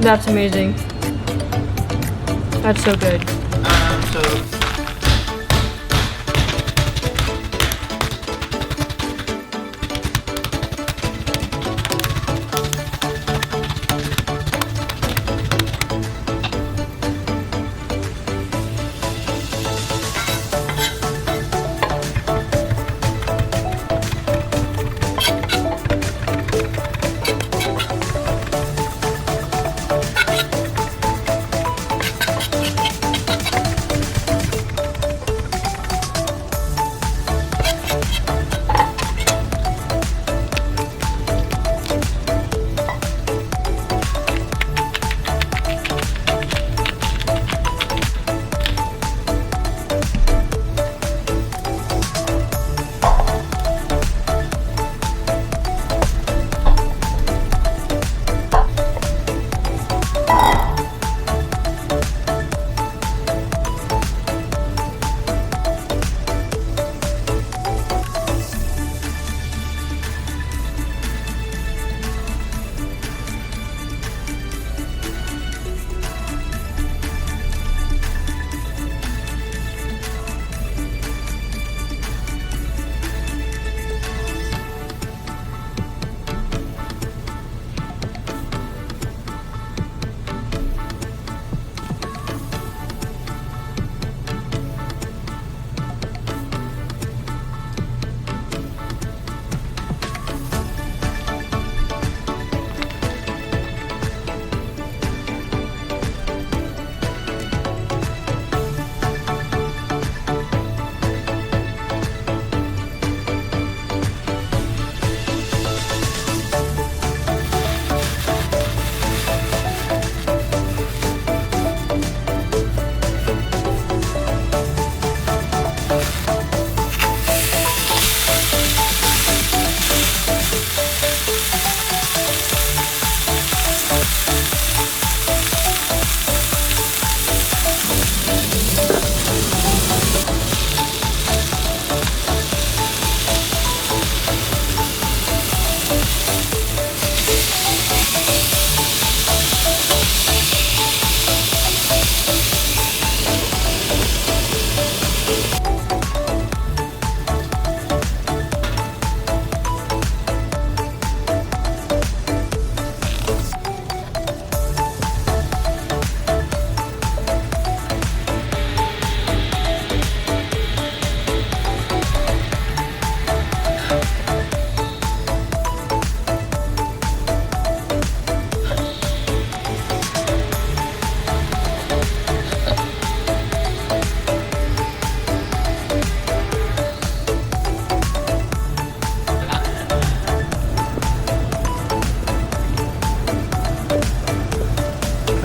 That's amazing. That's so good. So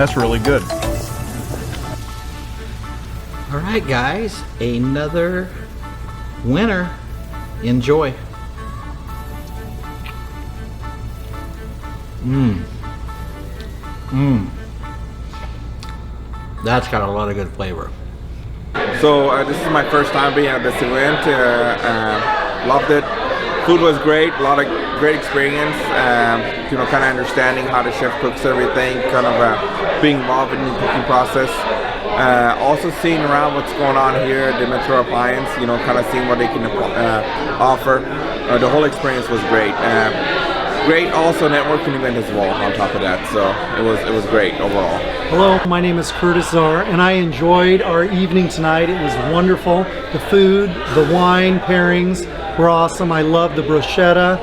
That's really good. all right, guys, another winner. Enjoy. That's got a lot of good flavor. So this is my first time being at this event. Loved it. Food was great. A lot of great experience. You know, kind of understanding how the chef cooks everything. Kind of being involved in the cooking process. Also seeing around what's going on here at the Metro Appliance. You know, kind of seeing what they can offer. The whole experience was great. Great also networking event as well on top of that, so it was great overall. Hello, my name is Curtis Czar, and I enjoyed our evening tonight. It was wonderful. The food, the wine pairings were awesome. I loved the bruschetta,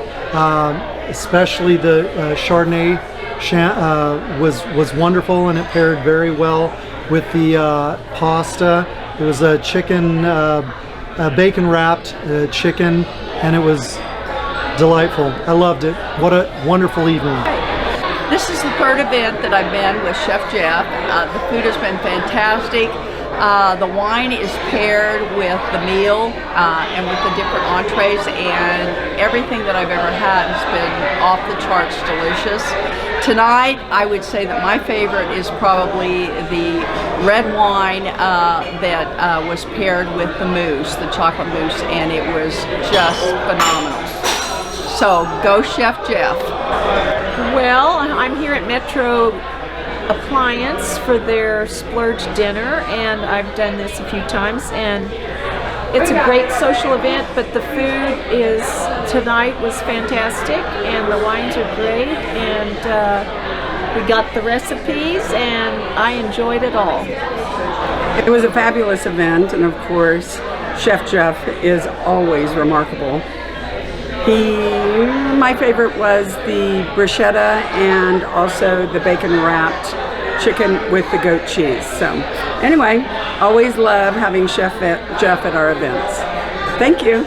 especially the Chardonnay was wonderful, and it paired very well with the pasta. It was a chicken, bacon wrapped chicken, and it was delightful. I loved it. What a wonderful evening. This is the third event that I've been with Chef Jeff. The food has been fantastic. The wine is paired with the meal and with the different entrees, and everything that I've ever had has been off the charts delicious. Tonight, I would say that my favorite is probably the red wine that was paired with the mousse, the chocolate mousse, and it was just phenomenal. So go Chef Jeff. Well, I'm here at Metro appliance for their splurge dinner, and I've done this a few times, and it's a great social event, but the food tonight was fantastic, and the wines are great, and we got the recipes, and I enjoyed it all. It was a fabulous event, and of course, Chef Jeff is always remarkable. My favorite was the bruschetta and also the bacon wrapped chicken with the goat cheese. So anyway, always love having Chef Jeff at our events. Thank you.